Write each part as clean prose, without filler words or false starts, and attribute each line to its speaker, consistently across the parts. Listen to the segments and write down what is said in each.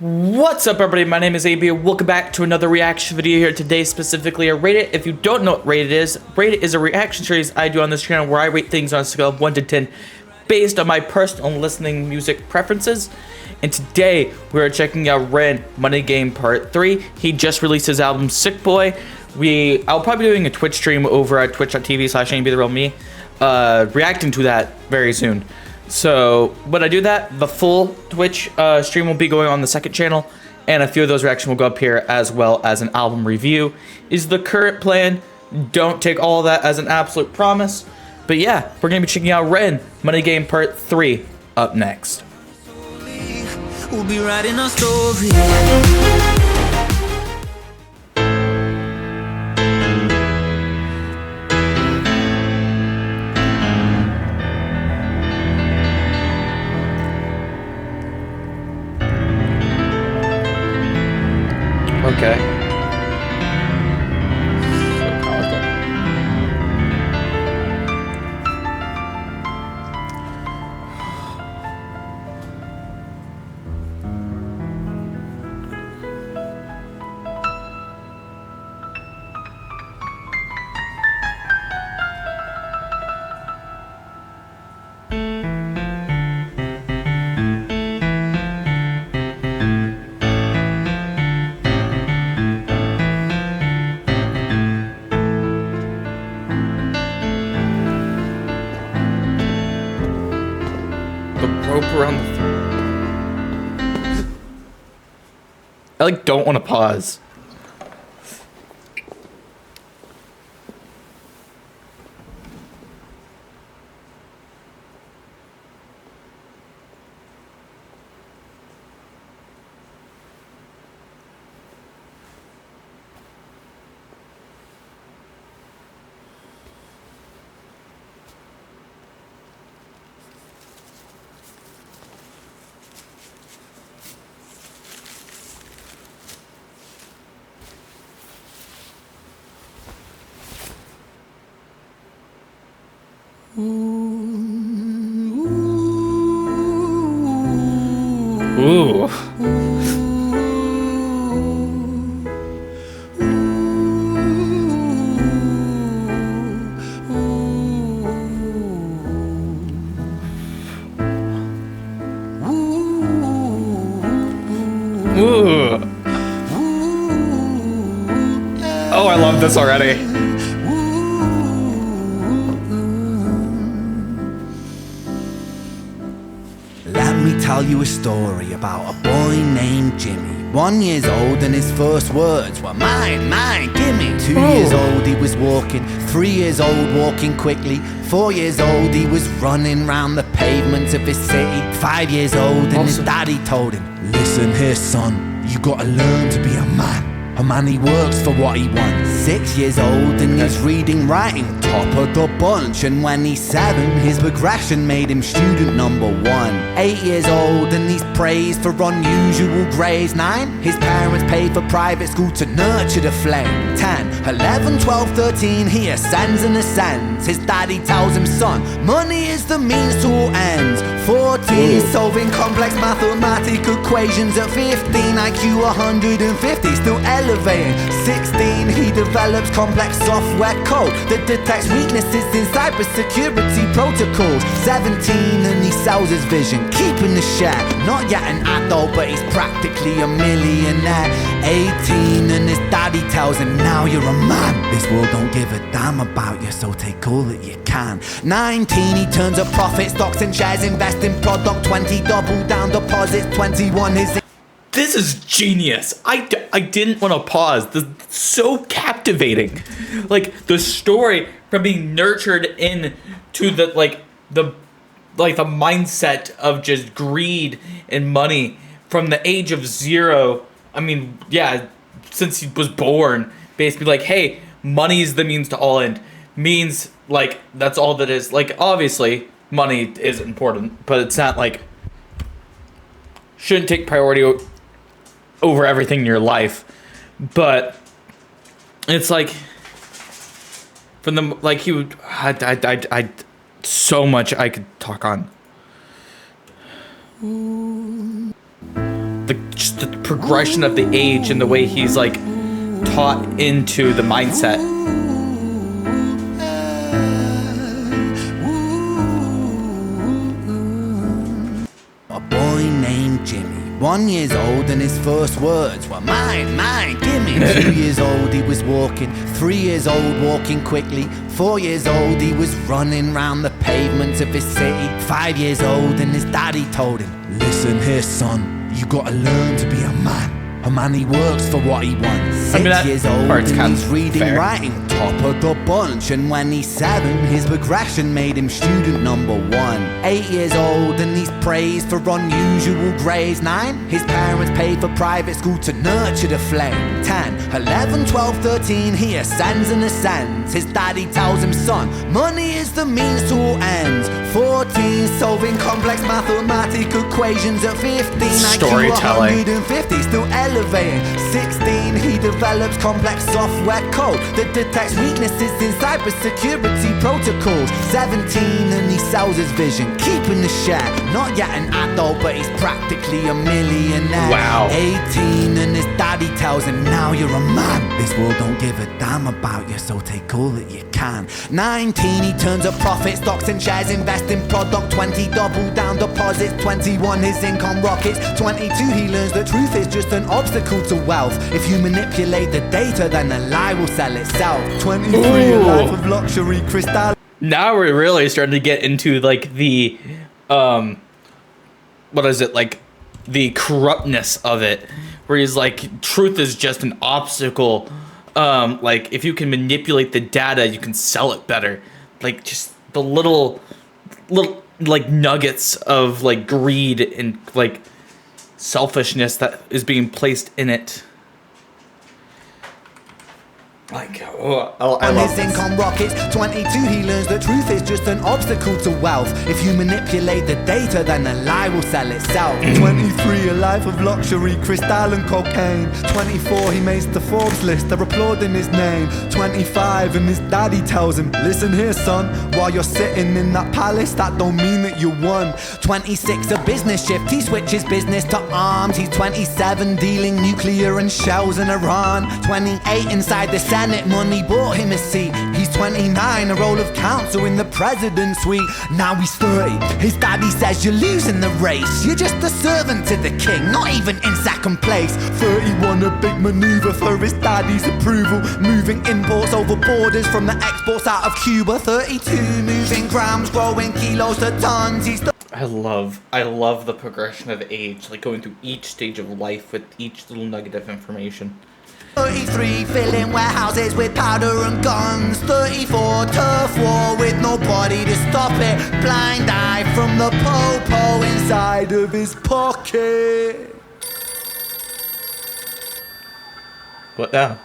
Speaker 1: What's up, everybody? My name is AB and welcome back to another reaction video here today, specifically a Rate It. If you don't know what Rate It is a reaction series I do on this channel where I rate things on a scale of 1 to 10 based on my personal listening music preferences. And today we're checking out Ren Money Game Part 3. He just released his album Sick Boy. I'll probably be doing a Twitch stream over at twitch.tv/AMBtheRealMe, reacting to that very soon. So when I do that, the full Twitch stream will be going on the second channel, and a few of those reactions will go up here, as well as an album review is the current plan. Don't take all of that as an absolute promise, but yeah, we're gonna be checking out Ren Money Game Part 3 up next.
Speaker 2: We'll be writing our story.
Speaker 1: Okay. Rope around the I don't want to pause. Ooh. Ooh. Oh, I love this already.
Speaker 2: Let me tell you a story about a boy named Jimmy. 1 year old and his first words were mine, gimme. 2 years old he was walking, 3 years old walking quickly. 4 years old he was running round the pavements of his city. 5 years old and his daddy told him, listen here son, you gotta learn to be a man. A man, he works for what he wants. 6 years old and he's reading, writing, top of the bunch. And when he's 7, his progression made him student number 1. 8 years old and he's praised for unusual grades. 9, his parents pay for private school to nurture the flame. 10, 11, 12, 13, he ascends and ascends. His daddy tells him, son, money is the means to all ends. 14, he's solving complex mathematical equations. At 15, IQ 150, still elevating. 16, he develops complex software code that detects weaknesses in cybersecurity protocols. 17, and he sells his vision, keeping the share. Not yet an adult, but he's practically a millionaire. 18, and his daddy tells him, now you're a man. This world don't give a damn about you, so take all that you can. 19, he turns a profit, stocks and shares, invest in product. 20, double down deposits. 21, his...
Speaker 1: This is genius. I didn't want to pause. This is so captivating. Like the story from being nurtured into the the mindset of just greed and money from the age of 0. I mean, yeah, since he was born, basically like, hey, money is the means to all end. Means like that's all that is. Like obviously money is important, but it's not like shouldn't take priority over everything in your life. But it's like from the like he would I so much I could talk on. Just the progression of the age and the way he's like taught into the mindset.
Speaker 2: A boy named Jimmy, 1 year old, and his first words were mine, mine, gimme. 2 years old, he was walking. 3 years old, walking quickly. 4 years old, he was running round the pavements of his city. 5 years old, and his daddy told him, listen here, son, you gotta learn to be a man. A man, he works for what he wants. 6 years old, and he's reading, writing, top of the bunch. And when he's 7, his progression made him student number 1. 8 years old, and he's praised for unusual grades. 9, his parents paid for private school to nurture the flame. 10, 11, 12, 13, he ascends and ascends. His daddy tells him, son, money is the means to all ends. 14, solving complex mathematical equations. At 15,
Speaker 1: storytelling.
Speaker 2: IQ 150, still elevating. 16, he develops complex software code that detects weaknesses in cybersecurity protocols. 17, and he sells his vision, keeping the share. Not yet an adult, but he's practically a millionaire.
Speaker 1: Wow.
Speaker 2: 18, and his daddy tells him, now you're a man. This world don't give a damn about you, so take all that you can. 19, he turns a profit, stocks and shares, invest in product. 20, double down deposits. 21, his income rockets. 22, he learns that truth is just an obstacle to wealth. If you manipulate the data, then the lie will sell itself. 23, a life of luxury, crystal.
Speaker 1: Now we're really starting to get into like the what is it, like the corruptness of it, where he's like, truth is just an obstacle. Like if you can manipulate the data, you can sell it better. Like just the little like nuggets of like greed and like selfishness that is being placed in it. Like, oh, I love
Speaker 2: his income rockets. 22, he learns that truth is just an obstacle to wealth. If you manipulate the data, then the lie will sell itself. 23, a life of luxury, crystal and cocaine. 24, he makes the Forbes list, they're applauding his name. 25, and his daddy tells him, listen here, son, while you're sitting in that palace, that don't mean that you won. 26, a business shift, he switches business to arms. He's 27, dealing nuclear and shells in Iran. 28, inside the Senate, money bought him a seat. He's 29, a role of counsel in the president's suite. Now he's 30, his daddy says you're losing the race. You're just a servant to the king, not even in second place. 31, a big maneuver for his daddy's approval, moving imports over borders from the exports out of Cuba. 32, moving grams, growing kilos to tons. He's
Speaker 1: I love the progression of age, like going through each stage of life with each little nugget of information.
Speaker 2: 33, filling warehouses with powder and guns. 34, turf war with nobody to stop it. Blind eye from the po-po inside of his pocket.
Speaker 1: What now?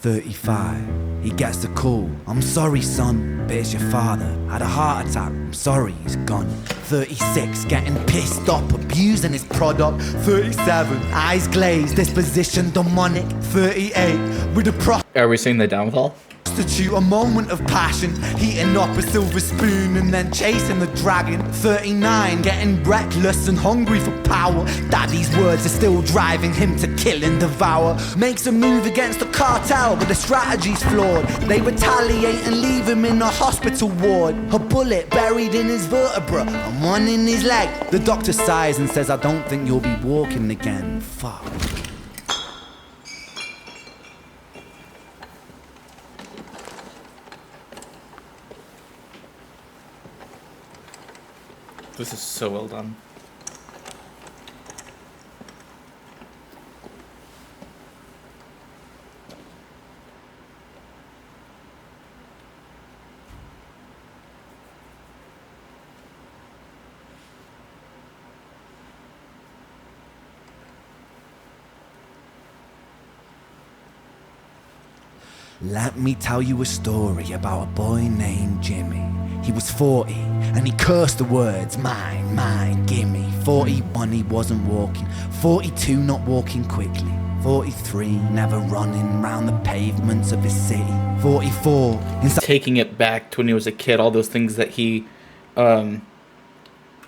Speaker 2: 35, he gets a call. I'm sorry, son, but it's your father. Had a heart attack, I'm sorry, he's gone. 36, getting pissed off, abusing his product. 37, eyes glazed, disposition demonic. 38, with a
Speaker 1: Are we seeing the downfall?
Speaker 2: prostitute, a moment of passion, heating up a silver spoon and then chasing the dragon. 39, getting reckless and hungry for power. Daddy's words are still driving him to kill and devour. Makes a move against the cartel, but the strategy's flawed. They retaliate and leave him in a hospital ward. A bullet buried in his vertebra and one in his leg. The doctor sighs and says, I don't think you'll be walking again. Fuck.
Speaker 1: This is so well done.
Speaker 2: Let me tell you a story about a boy named Jimmy. He was 40 and he cursed the words, mine, mine, gimme. 41, he wasn't walking. 42, not walking quickly. 43, never running round the pavements of his city. 44,
Speaker 1: taking it back to when he was a kid, all those things that he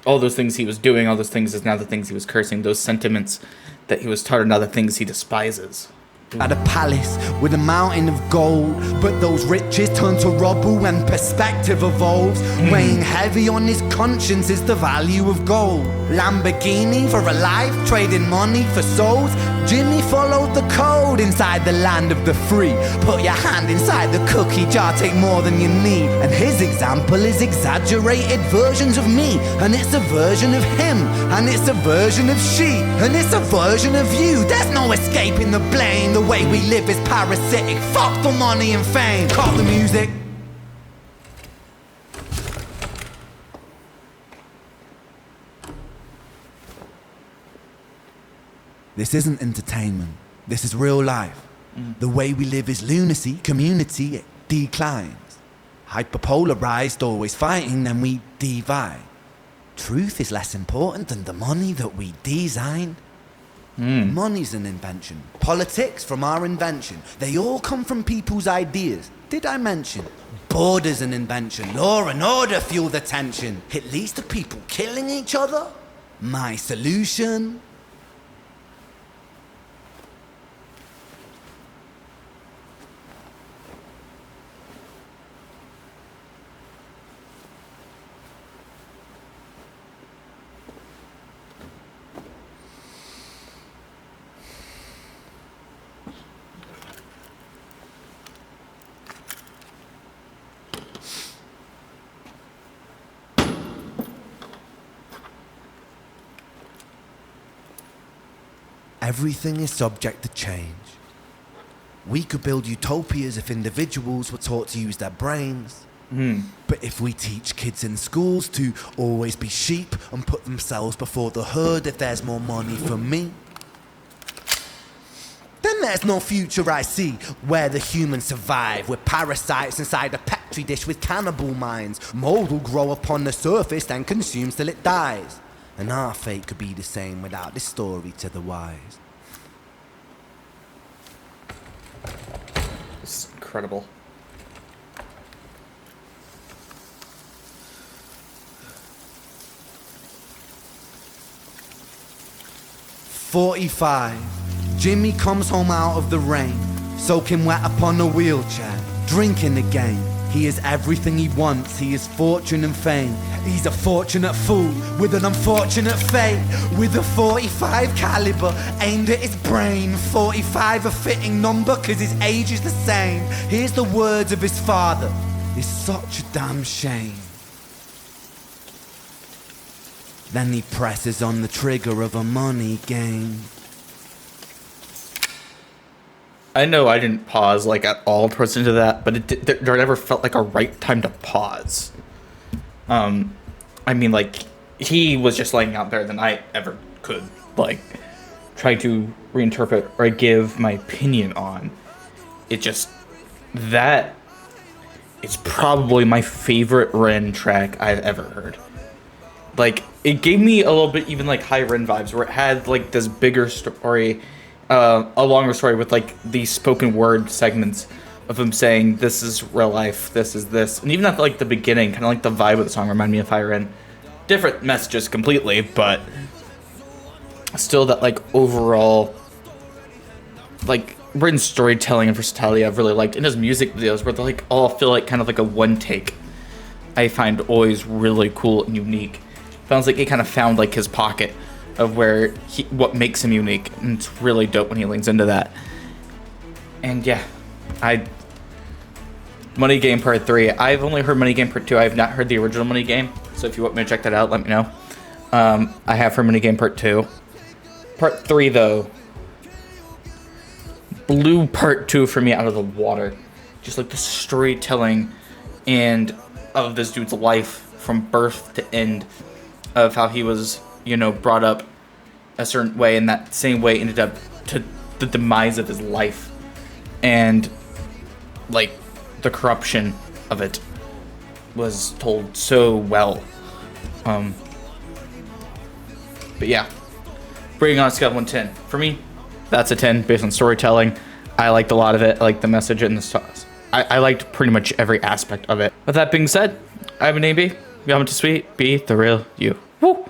Speaker 1: all those things he was doing, all those things is now the things he was cursing. Those sentiments that he was taught are now the things he despises.
Speaker 2: At a palace with a mountain of gold, but those riches turn to rubble when perspective evolves. Weighing heavy on his conscience is the value of gold. Lamborghini for a life, trading money for souls. Jimmy followed the code inside the land of the free. Put your hand inside the cookie jar, take more than you need. And his example is exaggerated versions of me. And it's a version of him, and it's a version of she, and it's a version of you. There's no escaping the blame. The way we live is parasitic. Fuck the money and fame. Cut the music. This isn't entertainment. This is real life. The way we live is lunacy. Community, it declines. Hyperpolarized, always fighting, then we divide. Truth is less important than the money that we design. Money's an invention. Politics from our invention. They all come from people's ideas. Did I mention? Border's an invention. Law and order fuel the tension. It leads to people killing each other. My solution? Everything is subject to change. We could build utopias if individuals were taught to use their brains. But if we teach kids in schools to always be sheep and put themselves before the herd if there's more money for me, then there's no future I see where the humans survive. We're parasites inside a petri dish with cannibal minds. Mold will grow upon the surface then consumes till it dies. And our fate could be the same without this story to the wise.
Speaker 1: It's incredible.
Speaker 2: "45. Jimmy comes home out of the rain, soaking wet upon a wheelchair, drinking again. He is everything he wants, he is fortune and fame. He's a fortunate fool with an unfortunate fate. With a 45 caliber aimed at his brain. 45 a fitting number cause his age is the same. Here's the words of his father, it's such a damn shame. Then he presses on the trigger of a money game.
Speaker 1: I know I didn't pause like at all towards the end of that, but there never felt like a right time to pause. I mean, like, he was just laying out better than I ever could, like, try to reinterpret or give my opinion on. It just, that is probably my favorite Ren track I've ever heard. Like, it gave me a little bit even like high Ren vibes, where it had like this bigger story, a longer story with like these spoken word segments of him saying, this is real life, this is this. And even at like the beginning, kind of like the vibe of the song reminded me of High Ren. Different messages completely, but still that like overall, like Ren's storytelling and versatility I've really liked. In his music videos where they like all feel like kind of like a one take, I find always really cool and unique. Sounds like he kind of found like his pocket of where what makes him unique, and it's really dope when he leans into that. And yeah, Money Game Part 3. I've only heard Money Game Part 2. I have not heard the original Money Game, so if you want me to check that out, let me know. I have heard Money Game Part 2. Part 3, though, blew Part 2 for me out of the water. Just like the storytelling and of this dude's life from birth to end, of how he was, you know, brought up a certain way, and that same way ended up to the demise of his life, and like the corruption of it was told so well. But yeah, bringing on a scale of 1 to 10 for me, that's a 10 based on storytelling. I liked a lot of it. I liked the message and the stars. I liked pretty much every aspect of it. With that being said, I've been AB. Y'all went to sweet. Be the real you. Woo.